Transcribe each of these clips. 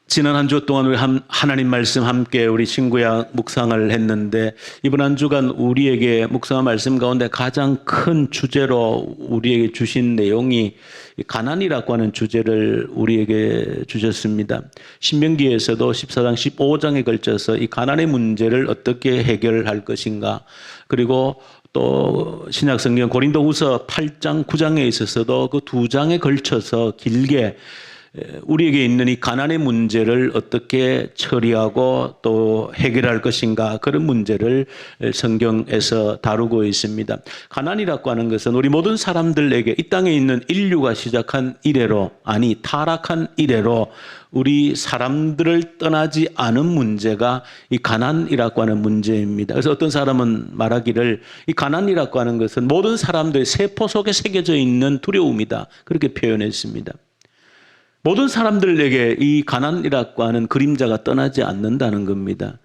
지난 한 주 동안 우리 하나님 말씀 함께 우리 친구야 묵상을 했는데 이번 한 주간 우리에게 묵상한 말씀 가운데 가장 큰 주제로 우리에게 주신 내용이 가난이라고 하는 주제를 우리에게 주셨습니다. 신명기에서도 14장, 15장에 걸쳐서 이 가난의 문제를 어떻게 해결할 것인가, 그리고 또 신약성경 고린도후서 8장, 9장에 있어서도 그 두 장에 걸쳐서 길게 우리에게 있는 이 가난의 문제를 어떻게 처리하고 또 해결할 것인가, 그런 문제를 성경에서 다루고 있습니다. 가난이라고 하는 것은 우리 모든 사람들에게 이 땅에 있는 인류가 시작한 이래로, 아니 타락한 이래로 우리 사람들을 떠나지 않은 문제가 이 가난이라고 하는 문제입니다. 그래서 어떤 사람은 말하기를 이 가난이라고 하는 것은 모든 사람들의 세포 속에 새겨져 있는 두려움이다, 그렇게 표현했습니다. 모든 사람들에게 이 가난이라고 하는 그림자가 떠나지 않는다는 겁니다.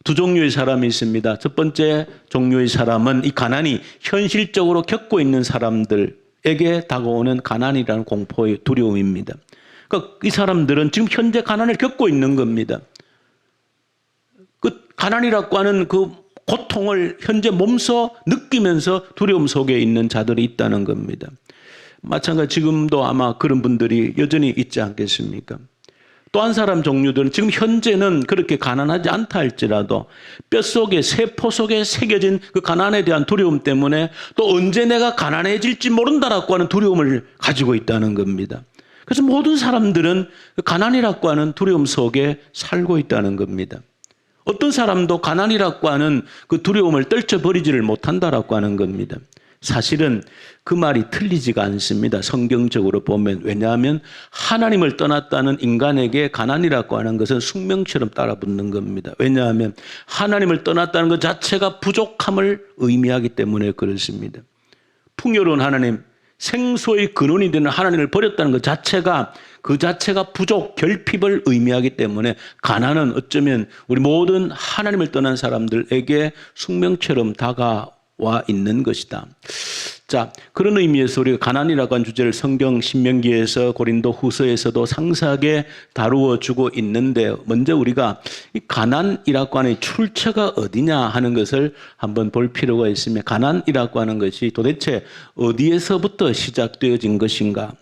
두 종류의 사람이 있습니다. 첫 번째 종류의 사람은 이 가난이 현실적으로 겪고 있는 사람들에게 다가오는 가난이라는 공포의 두려움입니다. 그러니까 이 사람들은 지금 현재 가난을 겪고 있는 겁니다. 그 가난이라고 하는 그 고통을 현재 몸소 느끼면서 두려움 속에 있는 자들이 있다는 겁니다. 마찬가지 지금도 아마 그런 분들이 여전히 있지 않겠습니까? 또 한 사람 종류들은 지금 현재는 그렇게 가난하지 않다 할지라도 뼛속에, 세포 속에 새겨진 그 가난에 대한 두려움 때문에 또 언제 내가 가난해질지 모른다라고 하는 두려움을 가지고 있다는 겁니다. 그래서 모든 사람들은 그 가난이라고 하는 두려움 속에 살고 있다는 겁니다. 어떤 사람도 가난이라고 하는 그 두려움을 떨쳐버리지를 못한다라고 하는 겁니다. 사실은 그 말이 틀리지가 않습니다. 성경적으로 보면. 왜냐하면 하나님을 떠났다는 인간에게 가난이라고 하는 것은 숙명처럼 따라붙는 겁니다. 왜냐하면 하나님을 떠났다는 것 자체가 부족함을 의미하기 때문에 그렇습니다. 풍요로운 하나님, 생소의 근원이 되는 하나님을 버렸다는 것 자체가 그 자체가 부족, 결핍을 의미하기 때문에 가난은 어쩌면 우리 모든 하나님을 떠난 사람들에게 숙명처럼 다가와 있는 것이다. 자, 그런 의미에서 우리가 가난이라고 하는 주제를 성경 신명기에서 고린도 후서에서도 상세하게 다루어 주고 있는데, 먼저 우리가 이 가난이라고 하는 출처가 어디냐 하는 것을 한번 볼 필요가 있습니다. 가난이라고 하는 것이 도대체 어디에서부터 시작되어진 것인가?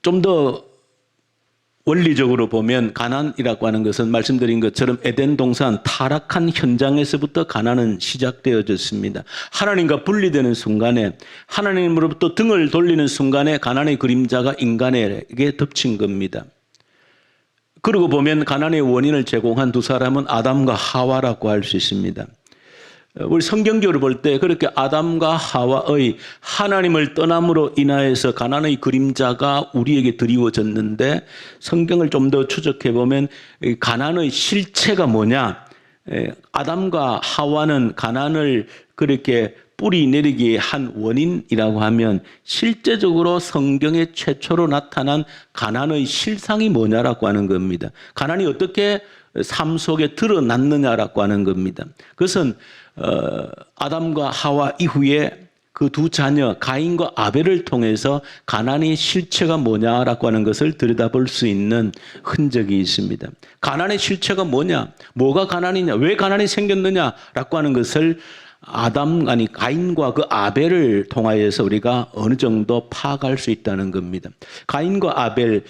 좀 더 원리적으로 보면 가난이라고 하는 것은 말씀드린 것처럼 에덴 동산 타락한 현장에서부터 가난은 시작되어졌습니다. 하나님과 분리되는 순간에, 하나님으로부터 등을 돌리는 순간에 가난의 그림자가 인간에게 덮친 겁니다. 그러고 보면 가난의 원인을 제공한 두 사람은 아담과 하와라고 할 수 있습니다. 우리 성경적으로 볼 때 그렇게 아담과 하와의 하나님을 떠남으로 인하여서 가난의 그림자가 우리에게 드리워졌는데, 성경을 좀 더 추적해 보면 가난의 실체가 뭐냐? 아담과 하와는 가난을 그렇게 뿌리 내리게 한 원인이라고 하면 실제적으로 성경에 최초로 나타난 가난의 실상이 뭐냐라고 하는 겁니다. 가난이 어떻게 삶 속에 드러났느냐라고 하는 겁니다. 그것은 아담과 하와 이후에 그 두 자녀 가인과 아벨을 통해서 가난의 실체가 뭐냐라고 하는 것을 들여다볼 수 있는 흔적이 있습니다. 가난의 실체가 뭐냐, 뭐가 가난이냐, 왜 가난이 생겼느냐라고 하는 것을 가인과 그 아벨을 통하여서 우리가 어느 정도 파악할 수 있다는 겁니다. 가인과 아벨,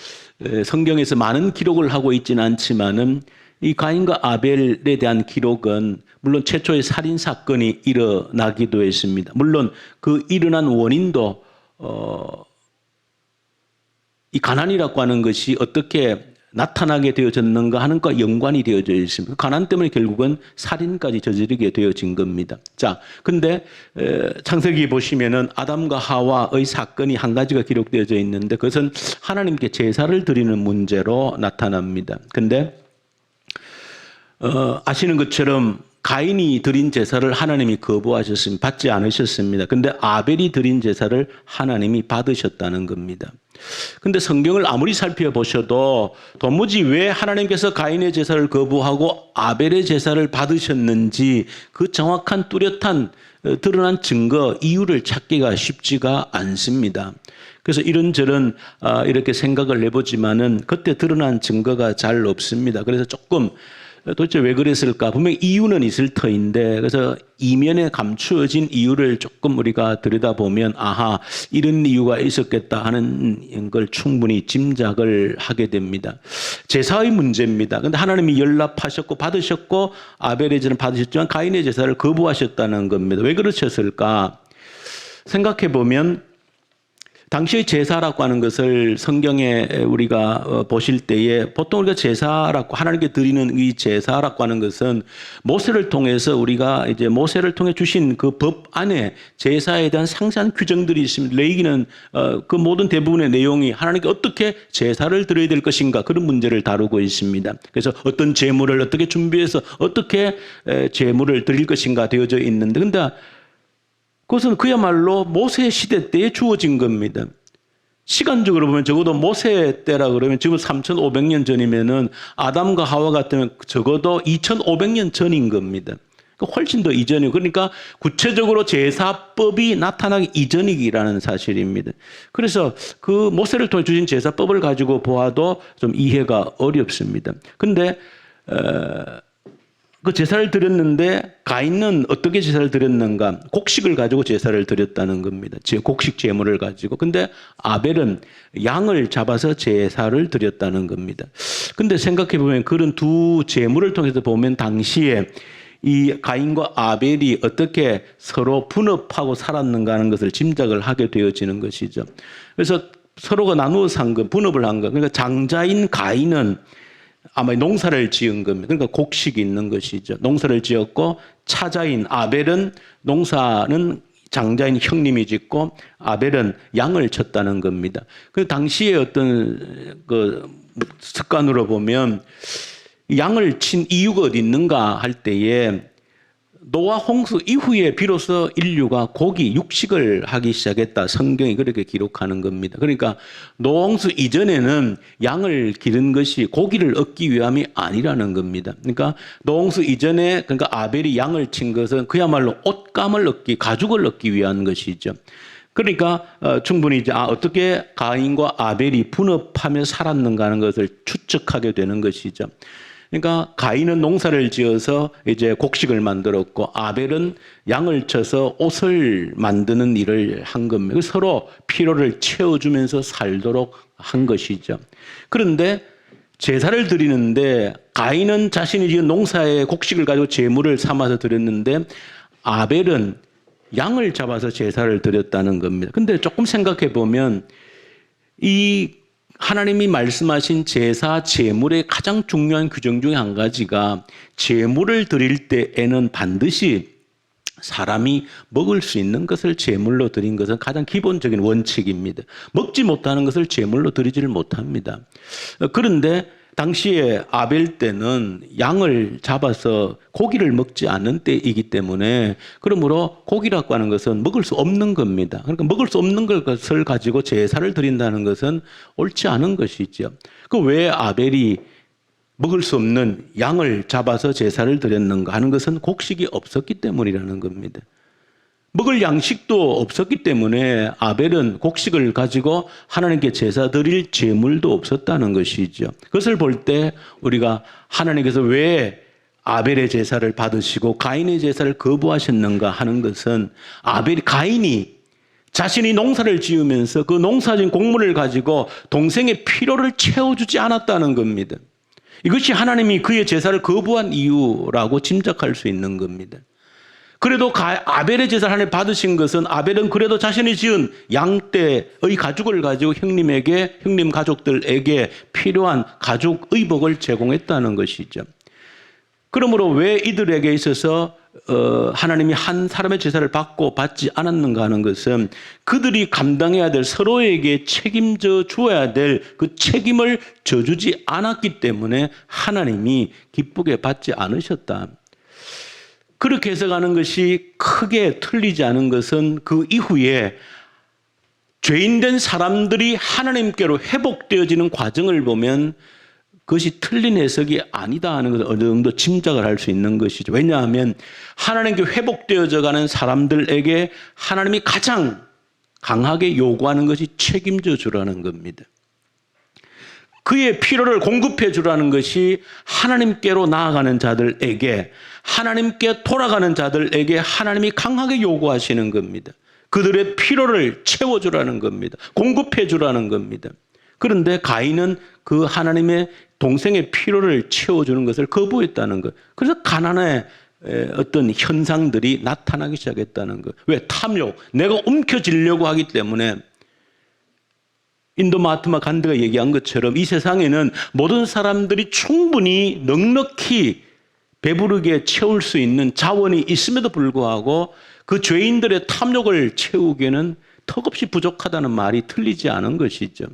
성경에서 많은 기록을 하고 있지는 않지만은 이 가인과 아벨에 대한 기록은 물론 최초의 살인 사건이 일어나기도 했습니다. 물론 그 일어난 원인도 이 가난이라고 하는 것이 어떻게 나타나게 되어졌는가 하는 것과 연관이 되어져 있습니다. 가난 때문에 결국은 살인까지 저지르게 되어진 겁니다. 자, 근데 창세기 보시면은 아담과 하와의 사건이 한 가지가 기록되어져 있는데, 그것은 하나님께 제사를 드리는 문제로 나타납니다. 근데 아시는 것처럼 가인이 드린 제사를 하나님이 거부하셨습니다. 받지 않으셨습니다. 근데 아벨이 드린 제사를 하나님이 받으셨다는 겁니다. 근데 성경을 아무리 살펴보셔도 도무지 왜 하나님께서 가인의 제사를 거부하고 아벨의 제사를 받으셨는지 그 정확한 뚜렷한 드러난 증거, 이유를 찾기가 쉽지가 않습니다. 그래서 이런저런 이렇게 생각을 해보지만은 그때 드러난 증거가 잘 없습니다. 그래서 조금 도대체 왜 그랬을까? 분명히 이유는 있을 터인데 그래서 이면에 감추어진 이유를 조금 우리가 들여다보면 아하 이런 이유가 있었겠다 하는 걸 충분히 짐작을 하게 됩니다. 제사의 문제입니다. 그런데 하나님이 연락하셨고 받으셨고 아벨의 제사는 받으셨지만 가인의 제사를 거부하셨다는 겁니다. 왜 그러셨을까? 생각해 보면 당시의 제사라고 하는 것을 성경에 우리가 보실 때에 보통 우리가 제사라고 하나님께 드리는 이 제사라고 하는 것은 모세를 통해서 우리가 이제 모세를 통해 주신 그 법 안에 제사에 대한 상세한 규정들이 있습니다. 레위기는 그 모든 대부분의 내용이 하나님께 어떻게 제사를 드려야 될 것인가 그런 문제를 다루고 있습니다. 그래서 어떤 제물을 어떻게 준비해서 어떻게 제물을 드릴 것인가 되어져 있는데 근데 그것은 그야말로 모세 시대 때에 주어진 겁니다. 시간적으로 보면 적어도 모세 때라 그러면 지금 3,500년 전이면은 아담과 하와 같으면 적어도 2,500년 전인 겁니다. 훨씬 더 이전이고 그러니까 구체적으로 제사법이 나타나기 이전이라는 사실입니다. 그래서 그 모세를 통해 주신 제사법을 가지고 보아도 좀 이해가 어렵습니다. 근데 그 제사를 드렸는데 가인은 어떻게 제사를 드렸는가? 곡식을 가지고 제사를 드렸다는 겁니다. 곡식 제물을 가지고. 근데 아벨은 양을 잡아서 제사를 드렸다는 겁니다. 근데 생각해 보면 그런 두 제물을 통해서 보면 당시에 이 가인과 아벨이 어떻게 서로 분업하고 살았는가 하는 것을 짐작을 하게 되어지는 것이죠. 그래서 서로가 나누어 산 것, 분업을 한 것. 그러니까 장자인 가인은 아마 농사를 지은 겁니다. 그러니까 곡식이 있는 것이죠. 농사를 지었고 차자인 아벨은 농사는 장자인 형님이 짓고 아벨은 양을 쳤다는 겁니다. 그 당시에 어떤 그 습관으로 보면 양을 친 이유가 어디 있는가 할 때에 노아 홍수 이후에 비로소 인류가 고기, 육식을 하기 시작했다. 성경이 그렇게 기록하는 겁니다. 그러니까 노아 홍수 이전에는 양을 기른 것이 고기를 얻기 위함이 아니라는 겁니다. 그러니까 노아 홍수 이전에 그러니까 아벨이 양을 친 것은 그야말로 옷감을 얻기, 가죽을 얻기 위한 것이죠. 그러니까 충분히 이제 어떻게 가인과 아벨이 분업하며 살았는가 하는 것을 추측하게 되는 것이죠. 그러니까 가인은 농사를 지어서 이제 곡식을 만들었고 아벨은 양을 쳐서 옷을 만드는 일을 한 겁니다. 서로 필요를 채워주면서 살도록 한 것이죠. 그런데 제사를 드리는데 가인은 자신이 지은 농사의 곡식을 가지고 제물을 삼아서 드렸는데 아벨은 양을 잡아서 제사를 드렸다는 겁니다. 근데 조금 생각해 보면 이 하나님이 말씀하신 제사, 제물의 가장 중요한 규정 중에 한 가지가 제물을 드릴 때에는 반드시 사람이 먹을 수 있는 것을 제물로 드린 것은 가장 기본적인 원칙입니다. 먹지 못하는 것을 제물로 드리지를 못합니다. 그런데 당시에 아벨 때는 양을 잡아서 고기를 먹지 않는 때이기 때문에 그러므로 고기라고 하는 것은 먹을 수 없는 겁니다. 그러니까 먹을 수 없는 것을 가지고 제사를 드린다는 것은 옳지 않은 것이죠. 그 왜 아벨이 먹을 수 없는 양을 잡아서 제사를 드렸는가 하는 것은 곡식이 없었기 때문이라는 겁니다. 먹을 양식도 없었기 때문에 아벨은 곡식을 가지고 하나님께 제사 드릴 제물도 없었다는 것이죠. 그것을 볼 때 우리가 하나님께서 왜 아벨의 제사를 받으시고 가인의 제사를 거부하셨는가 하는 것은 가인이 자신이 농사를 지으면서 그 농사진 곡물을 가지고 동생의 필요를 채워주지 않았다는 겁니다. 이것이 하나님이 그의 제사를 거부한 이유라고 짐작할 수 있는 겁니다. 그래도 아벨의 제사를 하나님 받으신 것은 아벨은 그래도 자신이 지은 양떼의 가죽을 가지고 형님 가족들에게 필요한 가죽 의복을 제공했다는 것이죠. 그러므로 왜 이들에게 있어서 하나님이 한 사람의 제사를 받고 받지 않았는가 하는 것은 그들이 감당해야 될 서로에게 책임져 주어야 될 그 책임을 져주지 않았기 때문에 하나님이 기쁘게 받지 않으셨다. 그렇게 해석하는 것이 크게 틀리지 않은 것은 그 이후에 죄인된 사람들이 하나님께로 회복되어지는 과정을 보면 그것이 틀린 해석이 아니다 하는 것을 어느 정도 짐작을 할 수 있는 것이죠. 왜냐하면 하나님께 회복되어져 가는 사람들에게 하나님이 가장 강하게 요구하는 것이 책임져 주라는 겁니다. 그의 필요를 공급해 주라는 것이 하나님께로 나아가는 자들에게, 하나님께 돌아가는 자들에게 하나님이 강하게 요구하시는 겁니다. 그들의 필요를 채워주라는 겁니다. 공급해 주라는 겁니다. 그런데 가인은 그 하나님의 동생의 필요를 채워주는 것을 거부했다는 것. 그래서 가난의 어떤 현상들이 나타나기 시작했다는 것. 왜? 탐욕. 내가 움켜쥐려고 하기 때문에. 인도 마하트마 간디가 얘기한 것처럼 이 세상에는 모든 사람들이 충분히 넉넉히 배부르게 채울 수 있는 자원이 있음에도 불구하고 그 죄인들의 탐욕을 채우기에는 턱없이 부족하다는 말이 틀리지 않은 것이죠.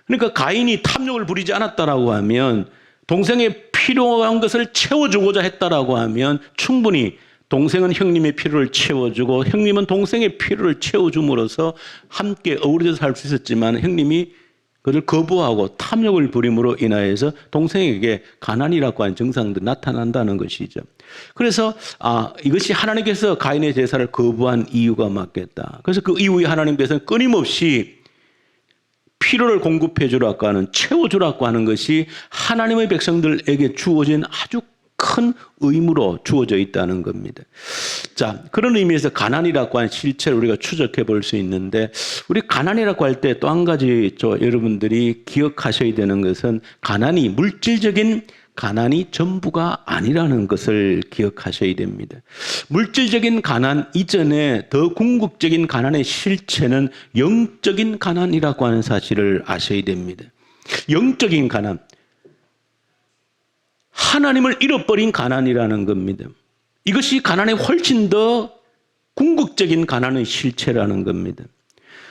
그러니까 가인이 탐욕을 부리지 않았다라고 하면, 동생의 필요한 것을 채워주고자 했다라고 하면 충분히 동생은 형님의 필요를 채워주고 형님은 동생의 필요를 채워줌으로써 함께 어우러져 살 수 있었지만, 형님이 그를 거부하고 탐욕을 부림으로 인하여서 동생에게 가난이라고 하는 증상들이 나타난다는 것이죠. 그래서 이것이 하나님께서 가인의 제사를 거부한 이유가 맞겠다. 그래서 그 이후에 하나님께서는 끊임없이 필요를 공급해 주라고 하는, 채워주라고 하는 것이 하나님의 백성들에게 주어진 아주 큰 의무로 주어져 있다는 겁니다. 자, 그런 의미에서 가난이라고 하는 실체를 우리가 추적해 볼 수 있는데, 우리 가난이라고 할 때 또 한 가지 여러분들이 기억하셔야 되는 것은, 가난이, 물질적인 가난이 전부가 아니라는 것을 기억하셔야 됩니다. 물질적인 가난 이전에 더 궁극적인 가난의 실체는 영적인 가난이라고 하는 사실을 아셔야 됩니다. 영적인 가난. 하나님을 잃어버린 가난이라는 겁니다. 이것이 가난의 훨씬 더 궁극적인 가난의 실체라는 겁니다.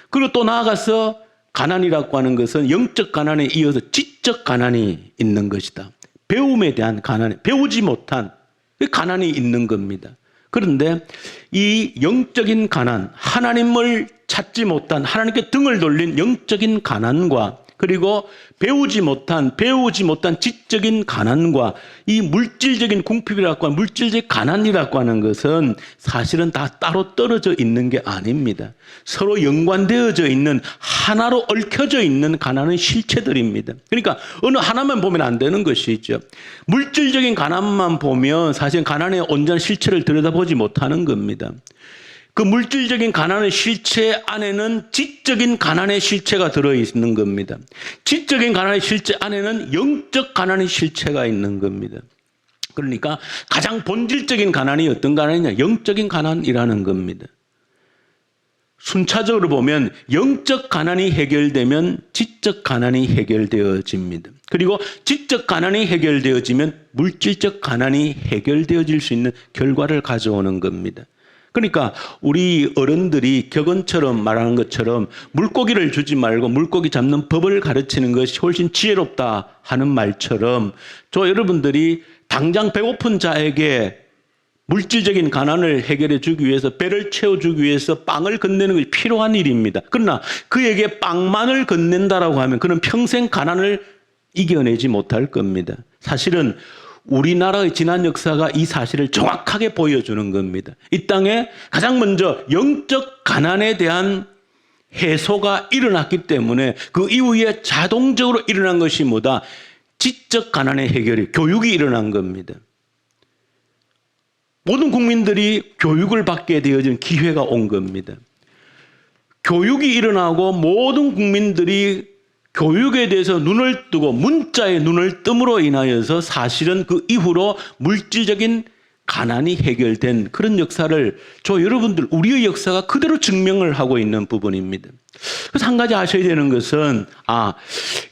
그리고 또 나아가서 가난이라고 하는 것은 영적 가난에 이어서 지적 가난이 있는 것이다. 배움에 대한 가난, 배우지 못한 가난이 있는 겁니다. 그런데 이 영적인 가난, 하나님을 찾지 못한, 하나님께 등을 돌린 영적인 가난과, 그리고 배우지 못한 지적인 가난과 이 물질적인 궁핍이라고 하는, 물질적 가난이라고 하는 것은 사실은 다 따로 떨어져 있는 게 아닙니다. 서로 연관되어져 있는, 하나로 얽혀져 있는 가난의 실체들입니다. 그러니까 어느 하나만 보면 안 되는 것이죠. 물질적인 가난만 보면 사실 가난의 온전한 실체를 들여다보지 못하는 겁니다. 그 물질적인 가난의 실체 안에는 지적인 가난의 실체가 들어있는 겁니다. 지적인 가난의 실체 안에는 영적 가난의 실체가 있는 겁니다. 그러니까 가장 본질적인 가난이 어떤 가난이냐? 영적인 가난이라는 겁니다. 순차적으로 보면 영적 가난이 해결되면 지적 가난이 해결되어집니다. 그리고 지적 가난이 해결되어지면 물질적 가난이 해결되어질 수 있는 결과를 가져오는 겁니다. 그러니까 우리 어른들이 격언처럼 말하는 것처럼 물고기를 주지 말고 물고기 잡는 법을 가르치는 것이 훨씬 지혜롭다 하는 말처럼, 여러분들이 당장 배고픈 자에게 물질적인 가난을 해결해 주기 위해서, 배를 채워주기 위해서 빵을 건네는 것이 필요한 일입니다. 그러나 그에게 빵만을 건넨다라고 하면 그는 평생 가난을 이겨내지 못할 겁니다. 사실은 우리나라의 지난 역사가 이 사실을 정확하게 보여주는 겁니다. 이 땅에 가장 먼저 영적 가난에 대한 해소가 일어났기 때문에 그 이후에 자동적으로 일어난 것이 뭐다? 지적 가난의 해결이, 교육이 일어난 겁니다. 모든 국민들이 교육을 받게 되어진 기회가 온 겁니다. 교육이 일어나고 모든 국민들이 교육에 대해서 눈을 뜨고 문자에 눈을 뜸으로 인하여서 사실은 그 이후로 물질적인 가난이 해결된 그런 역사를 여러분들, 우리의 역사가 그대로 증명을 하고 있는 부분입니다. 그래서 한 가지 아셔야 되는 것은,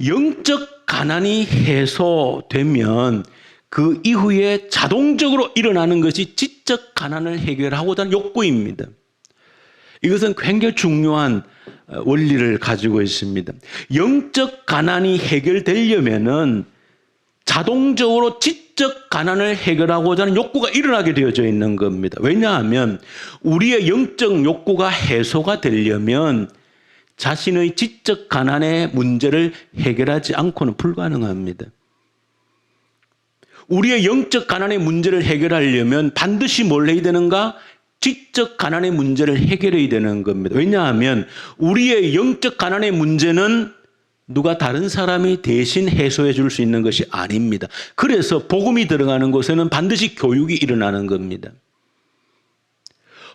영적 가난이 해소되면 그 이후에 자동적으로 일어나는 것이 지적 가난을 해결하고자 하는 욕구입니다. 이것은 굉장히 중요한 원리를 가지고 있습니다. 영적 가난이 해결되려면은 자동적으로 지적 가난을 해결하고자 하는 욕구가 일어나게 되어져 있는 겁니다. 왜냐하면 우리의 영적 욕구가 해소가 되려면 자신의 지적 가난의 문제를 해결하지 않고는 불가능합니다. 우리의 영적 가난의 문제를 해결하려면 반드시 뭘 해야 되는가? 지적 가난의 문제를 해결해야 되는 겁니다. 왜냐하면 우리의 영적 가난의 문제는 누가 다른 사람이 대신 해소해 줄 수 있는 것이 아닙니다. 그래서 복음이 들어가는 곳에는 반드시 교육이 일어나는 겁니다.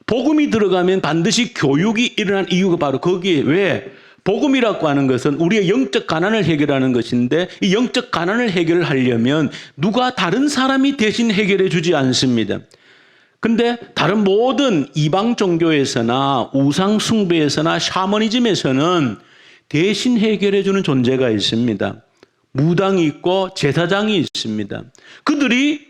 복음이 들어가면 반드시 교육이 일어난 이유가 바로 거기에 왜? 복음이라고 하는 것은 우리의 영적 가난을 해결하는 것인데 이 영적 가난을 해결하려면 누가 다른 사람이 대신 해결해 주지 않습니다. 근데 다른 모든 이방 종교에서나 우상 숭배에서나 샤머니즘에서는 대신 해결해 주는 존재가 있습니다. 무당이 있고 제사장이 있습니다. 그들이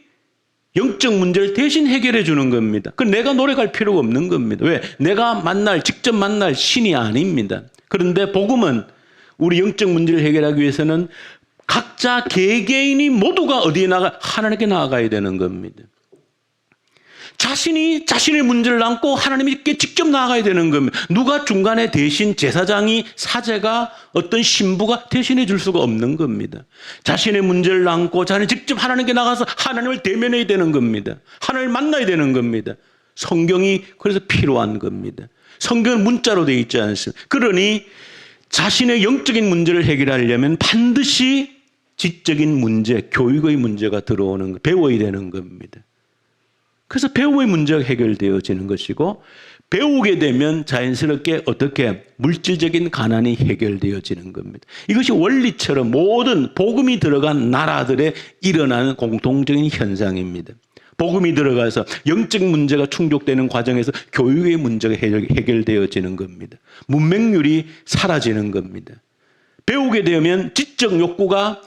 영적 문제를 대신 해결해 주는 겁니다. 그 내가 노력할 필요가 없는 겁니다. 왜? 내가 직접 만날 신이 아닙니다. 그런데 복음은 우리 영적 문제를 해결하기 위해서는 각자 개개인이 모두가 어디에 하나님께 나아가야 되는 겁니다. 자신이 자신의 문제를 안고 하나님께 직접 나아가야 되는 겁니다. 누가 중간에 대신 제사장이 사제가 어떤 신부가 대신해 줄 수가 없는 겁니다. 자신의 문제를 안고 자신이 직접 하나님께 나가서 하나님을 대면해야 되는 겁니다. 하나님을 만나야 되는 겁니다. 성경이 그래서 필요한 겁니다. 성경은 문자로 되어 있지 않습니다. 그러니 자신의 영적인 문제를 해결하려면 반드시 지적인 문제, 교육의 문제가 들어오는 거예요. 배워야 되는 겁니다. 그래서 배움의 문제가 해결되어지는 것이고 배우게 되면 자연스럽게 어떻게 물질적인 가난이 해결되어지는 겁니다. 이것이 원리처럼 모든 복음이 들어간 나라들에 일어나는 공통적인 현상입니다. 복음이 들어가서 영적 문제가 충족되는 과정에서 교육의 문제가 해결되어지는 겁니다. 문맹률이 사라지는 겁니다. 배우게 되면 지적 욕구가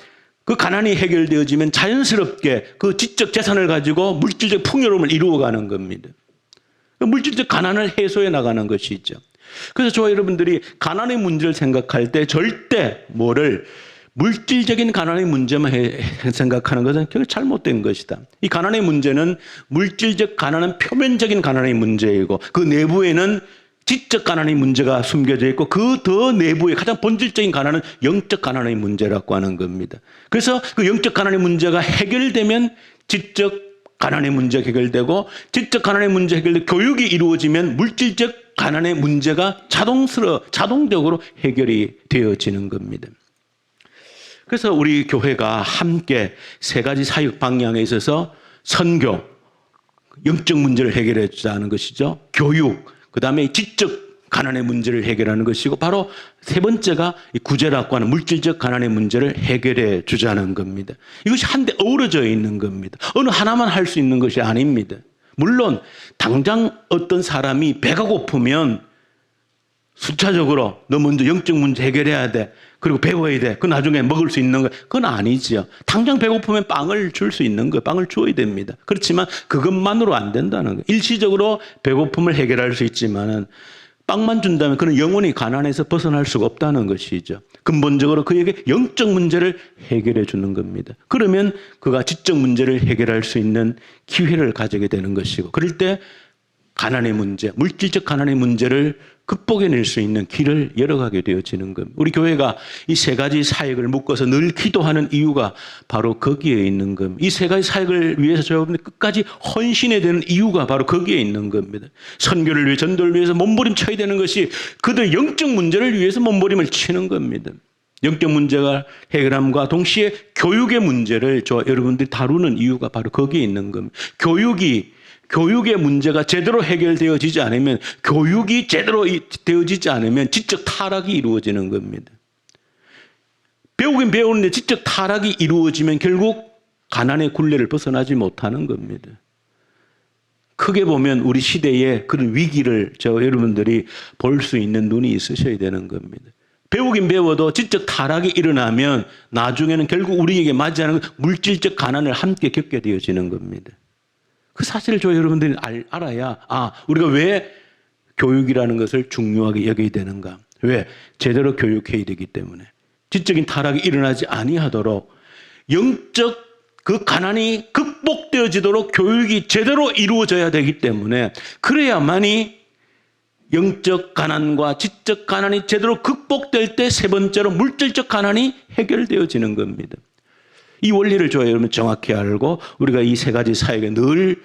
그 가난이 해결되어지면 자연스럽게 그 지적 재산을 가지고 물질적 풍요로움을 이루어가는 겁니다. 물질적 가난을 해소해 나가는 것이죠. 그래서 저와 여러분들이 가난의 문제를 생각할 때 절대 물질적인 가난의 문제만 생각하는 것은 결국 잘못된 것이다. 이 가난의 문제는 물질적 가난은 표면적인 가난의 문제이고 그 내부에는 지적 가난의 문제가 숨겨져 있고 그 더 내부의 가장 본질적인 가난은 영적 가난의 문제라고 하는 겁니다. 그래서 그 영적 가난의 문제가 해결되면 지적 가난의 문제가 해결되고 지적 가난의 문제 해결되고 교육이 이루어지면 물질적 가난의 문제가 자동적으로 해결이 되어지는 겁니다. 그래서 우리 교회가 함께 세 가지 사역 방향에 있어서 선교, 영적 문제를 해결해 주자는 것이죠. 교육, 그 다음에 지적 가난의 문제를 해결하는 것이고 바로 세 번째가 구제라고 하는 물질적 가난의 문제를 해결해 주자는 겁니다. 이것이 한데 어우러져 있는 겁니다. 어느 하나만 할 수 있는 것이 아닙니다. 물론 당장 어떤 사람이 배가 고프면 순차적으로 너 먼저 영적 문제 해결해야 돼. 그리고 배워야 돼. 그 나중에 먹을 수 있는 거. 그건 아니죠. 당장 배고프면 빵을 줄 수 있는 거예요. 빵을 줘야 됩니다. 그렇지만 그것만으로 안 된다는 거예요. 일시적으로 배고픔을 해결할 수 있지만은 빵만 준다면 그는 영원히 가난에서 벗어날 수가 없다는 것이죠. 근본적으로 그에게 영적 문제를 해결해 주는 겁니다. 그러면 그가 지적 문제를 해결할 수 있는 기회를 가지게 되는 것이고 그럴 때 가난의 문제, 물질적 가난의 문제를 극복해낼 수 있는 길을 열어가게 되어지는 겁니다. 우리 교회가 이 세 가지 사역을 묶어서 늘 기도하는 이유가 바로 거기에 있는 겁니다. 이 세 가지 사역을 위해서 여러분들 끝까지 헌신해야 되는 이유가 바로 거기에 있는 겁니다. 선교를 위해 전도를 위해서 몸부림 쳐야 되는 것이 그들 영적 문제를 위해서 몸부림을 치는 겁니다. 영적 문제가 해결함과 동시에 교육의 문제를 여러분들이 다루는 이유가 바로 거기에 있는 겁니다. 교육의 문제가 제대로 해결되어지지 않으면 교육이 제대로 되어지지 않으면 지적 타락이 이루어지는 겁니다. 배우긴 배우는데 지적 타락이 이루어지면 결국 가난의 굴레를 벗어나지 못하는 겁니다. 크게 보면 우리 시대의 그런 위기를 여러분들이 볼 수 있는 눈이 있으셔야 되는 겁니다. 배우긴 배워도 지적 타락이 일어나면 나중에는 결국 우리에게 맞이하는 물질적 가난을 함께 겪게 되어지는 겁니다. 그 사실을 여러분들이 알아야 우리가 왜 교육이라는 것을 중요하게 여겨야 되는가. 왜? 제대로 교육해야 되기 때문에. 지적인 타락이 일어나지 아니하도록 영적 그 가난이 극복되어지도록 교육이 제대로 이루어져야 되기 때문에 그래야만이 영적 가난과 지적 가난이 제대로 극복될 때 세 번째로 물질적 가난이 해결되어지는 겁니다. 이 원리를 여러분 정확히 알고 우리가 이 세 가지 사역에 늘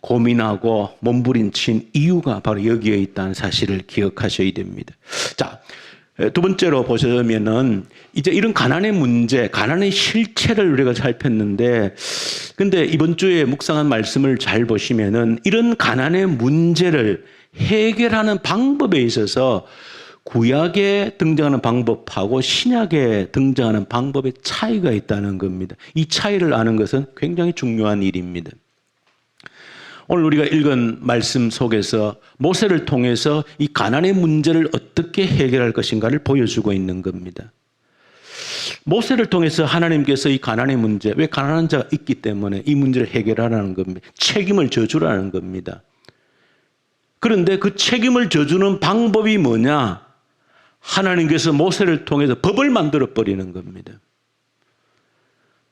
고민하고 몸부림친 이유가 바로 여기에 있다는 사실을 기억하셔야 됩니다. 자, 두 번째로 보시면은 이제 이런 가난의 문제, 가난의 실체를 우리가 살폈는데, 근데 이번 주에 묵상한 말씀을 잘 보시면은 이런 가난의 문제를 해결하는 방법에 있어서 구약에 등장하는 방법하고 신약에 등장하는 방법의 차이가 있다는 겁니다. 이 차이를 아는 것은 굉장히 중요한 일입니다. 오늘 우리가 읽은 말씀 속에서 모세를 통해서 이 가난의 문제를 어떻게 해결할 것인가를 보여주고 있는 겁니다. 모세를 통해서 하나님께서 이 가난의 문제, 왜 가난한 자가 있기 때문에 이 문제를 해결하라는 겁니다. 책임을 져주라는 겁니다. 그런데 그 책임을 져주는 방법이 뭐냐? 하나님께서 모세를 통해서 법을 만들어 버리는 겁니다.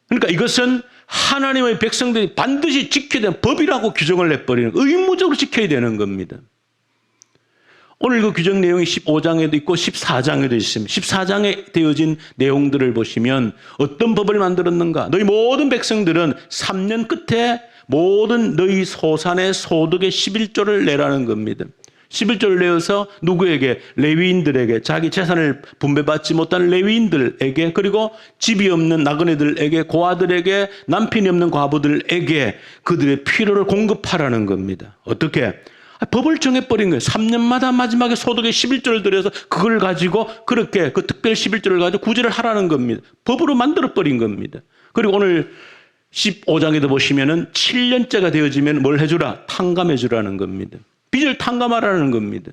그러니까 이것은 하나님의 백성들이 반드시 지켜야 되는 법이라고 규정을 내버리는, 의무적으로 지켜야 되는 겁니다. 오늘 그 규정 내용이 15장에도 있고 14장에도 있습니다. 14장에 되어진 내용들을 보시면 어떤 법을 만들었는가? 너희 모든 백성들은 3년 끝에 모든 너희 소산의 소득의 11조를 내라는 겁니다. 11조를 내어서 누구에게? 레위인들에게, 자기 재산을 분배받지 못한 레위인들에게, 그리고 집이 없는 나그네들에게, 고아들에게, 남편이 없는 과부들에게 그들의 필요를 공급하라는 겁니다. 어떻게? 법을 정해버린 거예요. 3년마다 마지막에 소득의 11조를 들여서 그걸 가지고 그렇게 그 특별 11조를 가지고 구제를 하라는 겁니다. 법으로 만들어버린 겁니다. 그리고 오늘 15장에도 보시면은 7년째가 되어지면 뭘 해주라? 탕감해주라는 겁니다. 빚을 탕감하라는 겁니다.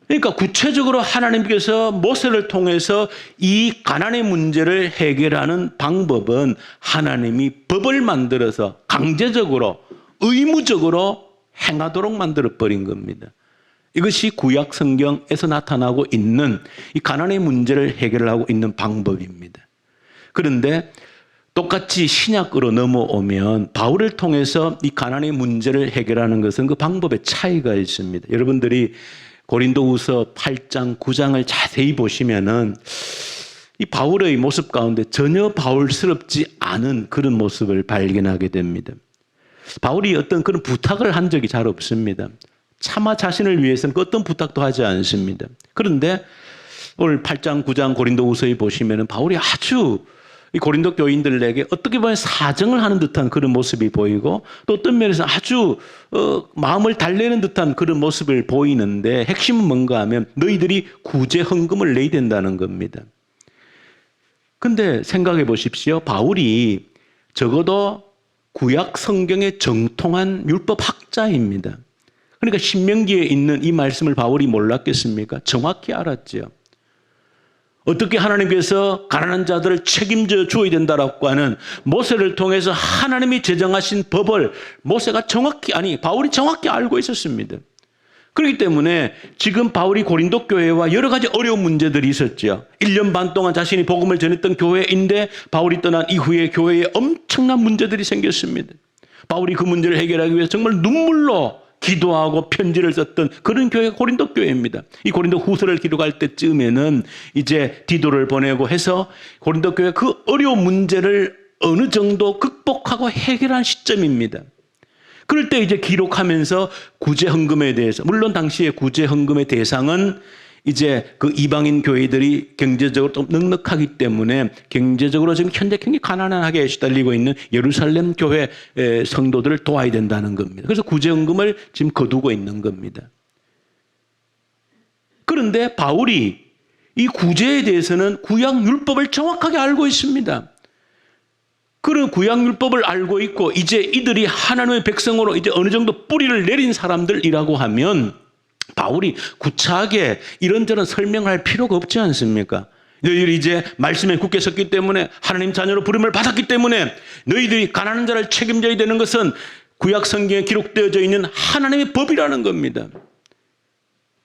그러니까 구체적으로 하나님께서 모세를 통해서 이 가난의 문제를 해결하는 방법은 하나님이 법을 만들어서 강제적으로 의무적으로 행하도록 만들어버린 겁니다. 이것이 구약 성경에서 나타나고 있는 이 가난의 문제를 해결하고 있는 방법입니다. 그런데 똑같이 신약으로 넘어오면 바울을 통해서 이 가난의 문제를 해결하는 것은 그 방법의 차이가 있습니다. 여러분들이 고린도후서 8장, 9장을 자세히 보시면은 이 바울의 모습 가운데 전혀 바울스럽지 않은 그런 모습을 발견하게 됩니다. 바울이 어떤 그런 부탁을 한 적이 잘 없습니다. 차마 자신을 위해서는 그 어떤 부탁도 하지 않습니다. 그런데 오늘 8장, 9장 고린도후서에 보시면은 바울이 아주 이 고린도 교인들에게 어떻게 보면 사정을 하는 듯한 그런 모습이 보이고, 또 어떤 면에서 아주 마음을 달래는 듯한 그런 모습을 보이는데, 핵심은 뭔가 하면 너희들이 구제 헌금을 내야 된다는 겁니다. 근데 생각해 보십시오. 바울이 적어도 구약 성경의 정통한 율법 학자입니다. 그러니까 신명기에 있는 이 말씀을 바울이 몰랐겠습니까? 정확히 알았죠. 어떻게 하나님께서 가난한 자들을 책임져 주어야 된다라고 하는 모세를 통해서 하나님이 제정하신 법을 바울이 정확히 알고 있었습니다. 그렇기 때문에 지금 바울이 고린도 교회와 여러 가지 어려운 문제들이 있었죠. 1년 반 동안 자신이 복음을 전했던 교회인데 바울이 떠난 이후에 교회에 엄청난 문제들이 생겼습니다. 바울이 그 문제를 해결하기 위해서 정말 눈물로 기도하고 편지를 썼던 그런 교회가 고린도 교회입니다. 이 고린도 후서를 기록할 때쯤에는 이제 디도를 보내고 해서 고린도 교회가 그 어려운 문제를 어느 정도 극복하고 해결한 시점입니다. 그럴 때 이제 기록하면서 구제 헌금에 대해서, 물론 당시에 구제 헌금의 대상은 이제 그 이방인 교회들이 경제적으로 좀 넉넉하기 때문에 경제적으로 지금 현재 굉장히 가난하게 시달리고 있는 예루살렘 교회 성도들을 도와야 된다는 겁니다. 그래서 구제헌금을 지금 거두고 있는 겁니다. 그런데 바울이 이 구제에 대해서는 구약 율법을 정확하게 알고 있습니다. 그런 구약 율법을 알고 있고 이제 이들이 하나님의 백성으로 이제 어느 정도 뿌리를 내린 사람들이라고 하면 바울이 구차하게 이런저런 설명할 필요가 없지 않습니까? 너희들이 이제 말씀에 굳게 섰기 때문에, 하나님 자녀로 부름을 받았기 때문에 너희들이 가난한 자를 책임져야 되는 것은 구약 성경에 기록되어져 있는 하나님의 법이라는 겁니다.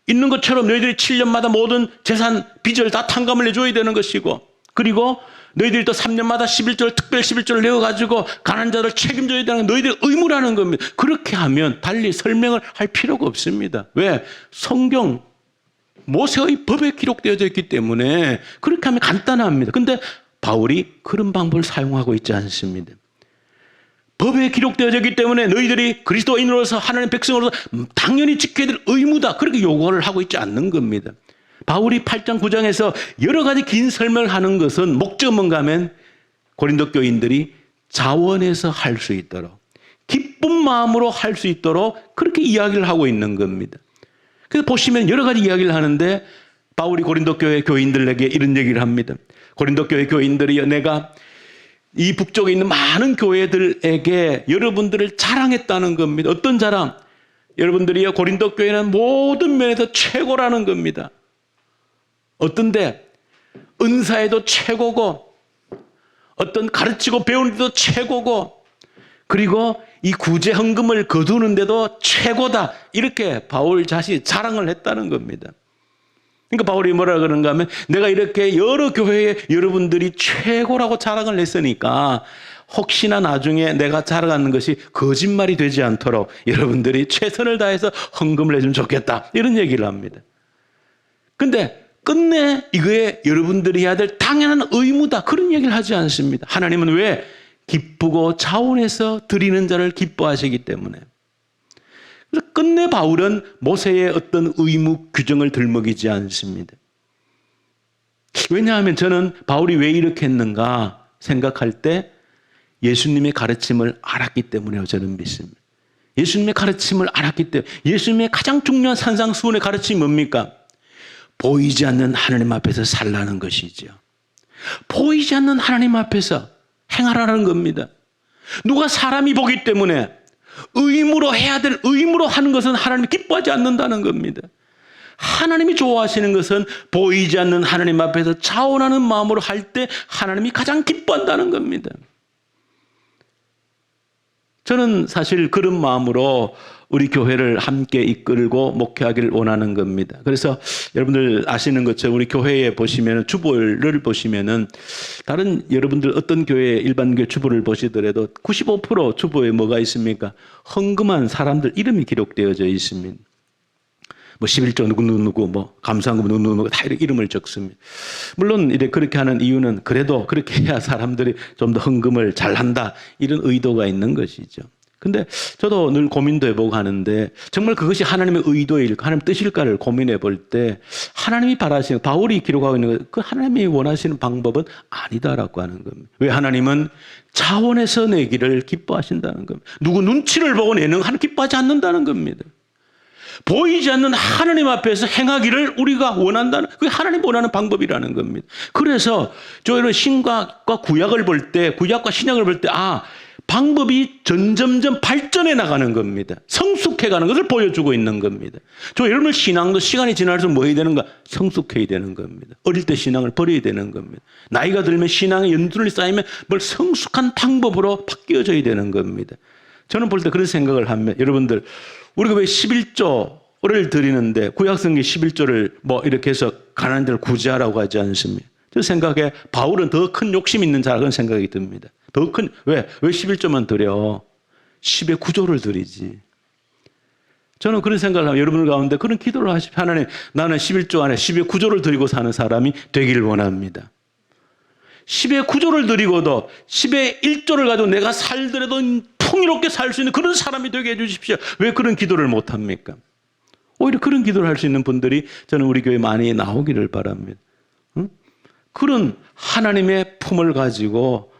있는 것처럼 너희들이 7년마다 모든 재산 빚을 다 탕감을 해줘야 되는 것이고, 그리고 너희들이 또 3년마다 11조를 특별 11조를 내어가지고 가난한 자를 책임져야 되는 건 너희들의 의무라는 겁니다. 그렇게 하면 달리 설명을 할 필요가 없습니다. 왜? 성경 모세의 법에 기록되어져 있기 때문에 그렇게 하면 간단합니다. 근데 바울이 그런 방법을 사용하고 있지 않습니다. 법에 기록되어져 있기 때문에 너희들이 그리스도인으로서 하나님의 백성으로서 당연히 지켜야 될 의무다. 그렇게 요구를 하고 있지 않는 겁니다. 바울이 8장 9장에서 여러 가지 긴 설명을 하는 것은 목적은 뭔가 하면 고린도 교인들이 자원해서 할 수 있도록, 기쁜 마음으로 할 수 있도록 그렇게 이야기를 하고 있는 겁니다. 그래서 보시면 여러 가지 이야기를 하는데 바울이 고린도 교회 교인들에게 이런 얘기를 합니다. 고린도 교회 교인들이 내가 이 북쪽에 있는 많은 교회들에게 여러분들을 자랑했다는 겁니다. 어떤 자랑? 여러분들이 고린도 교회는 모든 면에서 최고라는 겁니다. 어떤데? 은사에도 최고고, 어떤 가르치고 배우는 데도 최고고, 그리고 이 구제 헌금을 거두는데도 최고다. 이렇게 바울 자신이 자랑을 했다는 겁니다. 그러니까 바울이 뭐라 그런가 하면 내가 이렇게 여러 교회에 여러분들이 최고라고 자랑을 했으니까 혹시나 나중에 내가 자랑하는 것이 거짓말이 되지 않도록 여러분들이 최선을 다해서 헌금을 해주면 좋겠다. 이런 얘기를 합니다. 근데 끝내 이거에 여러분들이 해야 될 당연한 의무다. 그런 얘기를 하지 않습니다. 하나님은 왜? 기쁘고 자원해서 드리는 자를 기뻐하시기 때문에. 그래서 끝내 바울은 모세의 어떤 의무 규정을 들먹이지 않습니다. 왜냐하면 저는 바울이 왜 이렇게 했는가 생각할 때 예수님의 가르침을 알았기 때문에요. 저는 믿습니다. 예수님의 가르침을 알았기 때문에. 예수님의 가장 중요한 산상수훈의 가르침이 뭡니까? 보이지 않는 하나님 앞에서 살라는 것이죠. 보이지 않는 하나님 앞에서 행하라는 겁니다. 누가 사람이 보기 때문에 의무로 해야 될 의무로 하는 것은 하나님이 기뻐하지 않는다는 겁니다. 하나님이 좋아하시는 것은 보이지 않는 하나님 앞에서 자원하는 마음으로 할 때 하나님이 가장 기뻐한다는 겁니다. 저는 사실 그런 마음으로 우리 교회를 함께 이끌고 목회하기를 원하는 겁니다. 그래서 여러분들 아시는 것처럼 우리 교회에 보시면 주보를 보시면은 다른 여러분들 어떤 교회 일반 교회 주보를 보시더라도 95% 주보에 뭐가 있습니까? 헌금한 사람들 이름이 기록되어져 있습니다. 뭐 11조 누구누구 뭐 감사한금 누구누구 다 이렇게 이름을 적습니다. 물론 이제 그렇게 하는 이유는 그래도 그렇게 해야 사람들이 좀 더 헌금을 잘한다 이런 의도가 있는 것이죠. 근데 저도 늘 고민도 해보고 하는데 정말 그것이 하나님의 의도일까, 하나님 뜻일까를 고민해 볼 때 하나님이 바라시는, 바울이 기록하고 있는 것, 그 하나님이 원하시는 방법은 아니다라고 하는 겁니다. 왜? 하나님은 자원해서 내기를 기뻐하신다는 겁니다. 누구 눈치를 보고 내는 하나님 기뻐하지 않는다는 겁니다. 보이지 않는 하나님 앞에서 행하기를 우리가 원한다는, 그게 하나님 원하는 방법이라는 겁니다. 그래서 저희는 신약과 구약을 볼 때, 구약과 신약을 볼 때, 방법이 점점점 발전해 나가는 겁니다. 성숙해가는 것을 보여주고 있는 겁니다. 여러분의 신앙도 시간이 지날수록 뭐 해야 되는가? 성숙해야 되는 겁니다. 어릴 때 신앙을 버려야 되는 겁니다. 나이가 들면 신앙의 연륜이 쌓이면 뭘 성숙한 방법으로 바뀌어져야 되는 겁니다. 저는 볼 때 그런 생각을 하면, 여러분들 우리가 왜 11조를 드리는데 구약성경 11조를 뭐 이렇게 해서 가난한 자를 구제하라고 하지 않습니까? 저 생각에 바울은 더 큰 욕심 있는 자라는 생각이 듭니다. 더 큰, 왜 11조만 드려? 10의 9조를 드리지. 저는 그런 생각을 하면 여러분 가운데 그런 기도를 하십시오. 하나님, 나는 11조 안에 10의 9조를 드리고 사는 사람이 되기를 원합니다. 10의 9조를 드리고도 10의 1조를 가지고 내가 살더라도 풍요롭게 살 수 있는 그런 사람이 되게 해주십시오. 왜 그런 기도를 못합니까? 오히려 그런 기도를 할 수 있는 분들이 저는 우리 교회에 많이 나오기를 바랍니다. 응? 그런 하나님의 품을 가지고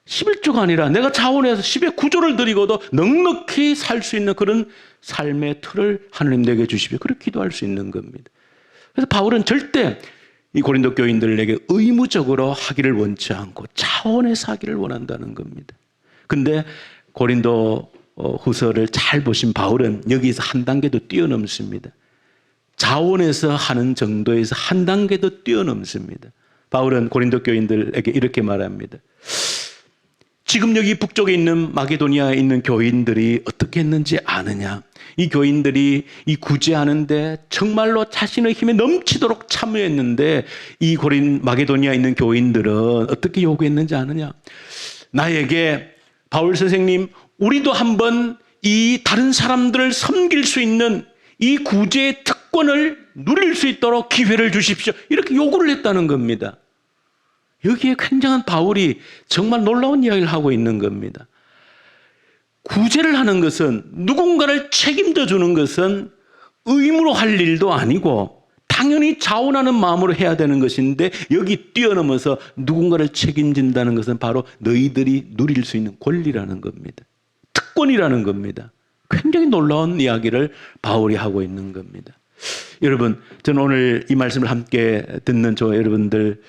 11조가 아니라 내가 자원해서 10의 9조를 드리고도 넉넉히 살 수 있는 그런 삶의 틀을 하나님 내게 주십시오. 그렇게 기도할 수 있는 겁니다. 그래서 바울은 절대 이 고린도 교인들에게 의무적으로 하기를 원치 않고 자원해서 하기를 원한다는 겁니다. 근데 고린도 후서를 잘 보신 바울은 여기서 한 단계 더 뛰어넘습니다. 자원해서 하는 정도에서 한 단계 더 뛰어넘습니다. 바울은 고린도 교인들에게 이렇게 말합니다. 지금 여기 북쪽에 있는 마게도니아에 있는 교인들이 어떻게 했는지 아느냐? 이 교인들이 이 구제하는데 정말로 자신의 힘에 넘치도록 참여했는데 이 마게도니아에 있는 교인들은 어떻게 요구했는지 아느냐? 나에게 바울 선생님, 우리도 한번 이 다른 사람들을 섬길 수 있는 이 구제의 특권을 누릴 수 있도록 기회를 주십시오. 이렇게 요구를 했다는 겁니다. 여기에 굉장한 바울이 정말 놀라운 이야기를 하고 있는 겁니다. 구제를 하는 것은, 누군가를 책임져 주는 것은 의무로 할 일도 아니고 당연히 자원하는 마음으로 해야 되는 것인데, 여기 뛰어넘어서 누군가를 책임진다는 것은 바로 너희들이 누릴 수 있는 권리라는 겁니다. 특권이라는 겁니다. 굉장히 놀라운 이야기를 바울이 하고 있는 겁니다. 여러분, 저는 오늘 이 말씀을 함께 듣는 저 여러분들,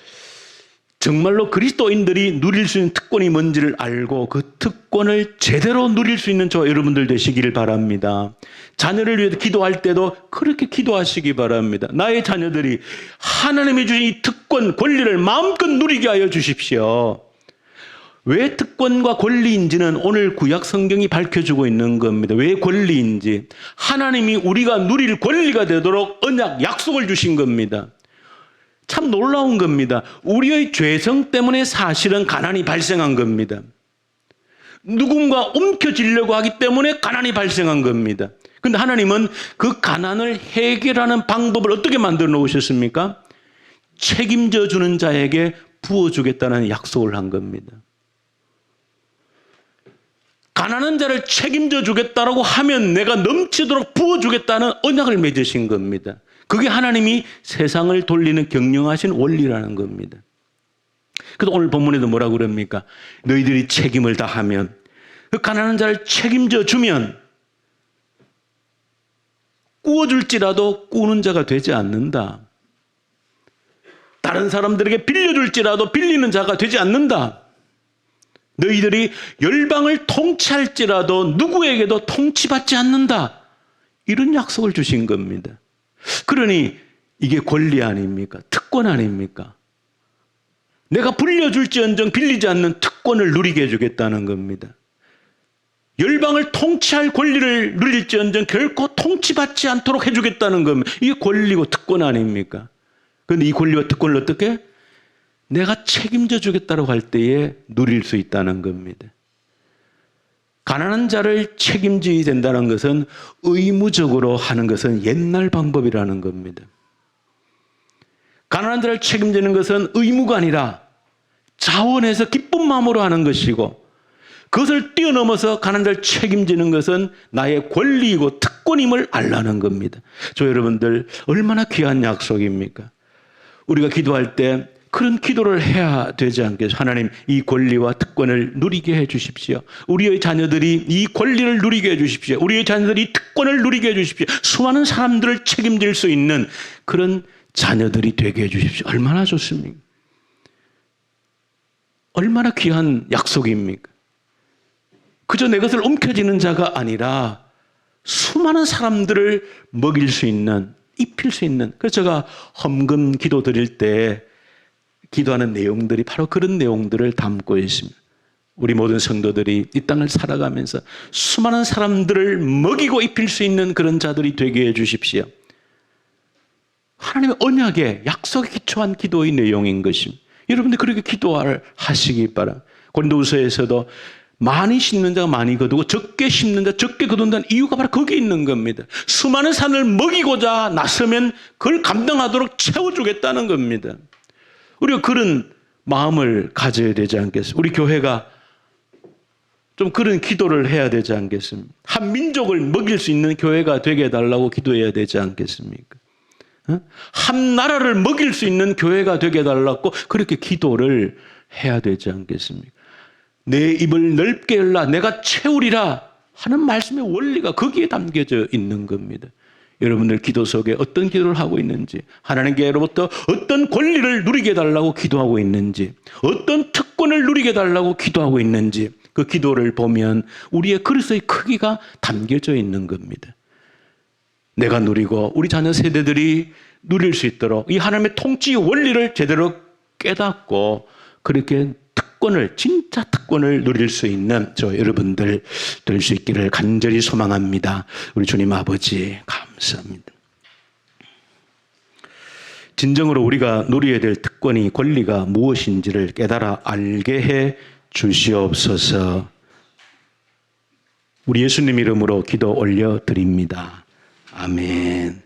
정말로 그리스도인들이 누릴 수 있는 특권이 뭔지를 알고 그 특권을 제대로 누릴 수 있는 저 여러분들 되시기를 바랍니다. 자녀를 위해서 기도할 때도 그렇게 기도하시기 바랍니다. 나의 자녀들이 하나님이 주신 이 특권, 권리를 마음껏 누리게 하여 주십시오. 왜 특권과 권리인지는 오늘 구약 성경이 밝혀주고 있는 겁니다. 왜 권리인지. 하나님이 우리가 누릴 권리가 되도록 언약, 약속을 주신 겁니다. 참 놀라운 겁니다. 우리의 죄성 때문에 사실은 가난이 발생한 겁니다. 누군가 움켜쥐려고 하기 때문에 가난이 발생한 겁니다. 그런데 하나님은 그 가난을 해결하는 방법을 어떻게 만들어 놓으셨습니까? 책임져 주는 자에게 부어주겠다는 약속을 한 겁니다. 가난한 자를 책임져 주겠다라고 하면 내가 넘치도록 부어주겠다는 언약을 맺으신 겁니다. 그게 하나님이 세상을 돌리는 경영하신 원리라는 겁니다. 그래서 오늘 본문에도 뭐라고 그럽니까? 너희들이 책임을 다하면, 그 가난한 자를 책임져 주면 꾸어줄지라도 꾸는 자가 되지 않는다. 다른 사람들에게 빌려줄지라도 빌리는 자가 되지 않는다. 너희들이 열방을 통치할지라도 누구에게도 통치받지 않는다. 이런 약속을 주신 겁니다. 그러니 이게 권리 아닙니까? 특권 아닙니까? 내가 불려줄지언정 빌리지 않는 특권을 누리게 해주겠다는 겁니다. 열방을 통치할 권리를 누릴지언정 결코 통치받지 않도록 해주겠다는 겁니다. 이게 권리고 특권 아닙니까? 그런데 이 권리와 특권을 어떻게? 내가 책임져 주겠다고 할 때에 누릴 수 있다는 겁니다. 가난한 자를 책임져야 된다는 것은, 의무적으로 하는 것은 옛날 방법이라는 겁니다. 가난한 자를 책임지는 것은 의무가 아니라 자원해서 기쁜 마음으로 하는 것이고, 그것을 뛰어넘어서 가난한 자를 책임지는 것은 나의 권리이고 특권임을 알라는 겁니다. 저 여러분들, 얼마나 귀한 약속입니까? 우리가 기도할 때 그런 기도를 해야 되지 않겠어요? 하나님, 이 권리와 특권을 누리게 해 주십시오. 우리의 자녀들이 이 권리를 누리게 해 주십시오. 우리의 자녀들이 이 특권을 누리게 해 주십시오. 수많은 사람들을 책임질 수 있는 그런 자녀들이 되게 해 주십시오. 얼마나 좋습니까? 얼마나 귀한 약속입니까? 그저 내 것을 움켜쥐는 자가 아니라 수많은 사람들을 먹일 수 있는, 입힐 수 있는. 그래서 제가 헌금 기도 드릴 때 기도하는 내용들이 바로 그런 내용들을 담고 있습니다. 우리 모든 성도들이 이 땅을 살아가면서 수많은 사람들을 먹이고 입힐 수 있는 그런 자들이 되게 해 주십시오. 하나님의 언약에, 약속에 기초한 기도의 내용인 것입니다. 여러분들 그렇게 기도하시기 바랍니다. 고린도후서에서도 많이 심는 자가 많이 거두고 적게 심는 자 적게 거둔다는 이유가 바로 거기에 있는 겁니다. 수많은 산을 먹이고자 나서면 그걸 감당하도록 채워주겠다는 겁니다. 우리가 그런 마음을 가져야 되지 않겠습니까? 우리 교회가 좀 그런 기도를 해야 되지 않겠습니까? 한 민족을 먹일 수 있는 교회가 되게 해달라고 기도해야 되지 않겠습니까? 한 나라를 먹일 수 있는 교회가 되게 해달라고 그렇게 기도를 해야 되지 않겠습니까? 내 입을 넓게 열라 내가 채우리라 하는 말씀의 원리가 거기에 담겨져 있는 겁니다. 여러분들 기도 속에 어떤 기도를 하고 있는지, 하나님께로부터 어떤 권리를 누리게 해달라고 기도하고 있는지, 어떤 특권을 누리게 해달라고 기도하고 있는지, 그 기도를 보면 우리의 그릇의 크기가 담겨져 있는 겁니다. 내가 누리고 우리 자녀 세대들이 누릴 수 있도록 이 하나님의 통치 원리를 제대로 깨닫고 그렇게 특권을, 진짜 특권을 누릴 수 있는 저 여러분들 될 수 있기를 간절히 소망합니다. 우리 주님 아버지 감사합니다. 진정으로 우리가 누려야 될 특권이, 권리가 무엇인지를 깨달아 알게 해 주시옵소서. 우리 예수님 이름으로 기도 올려드립니다. 아멘.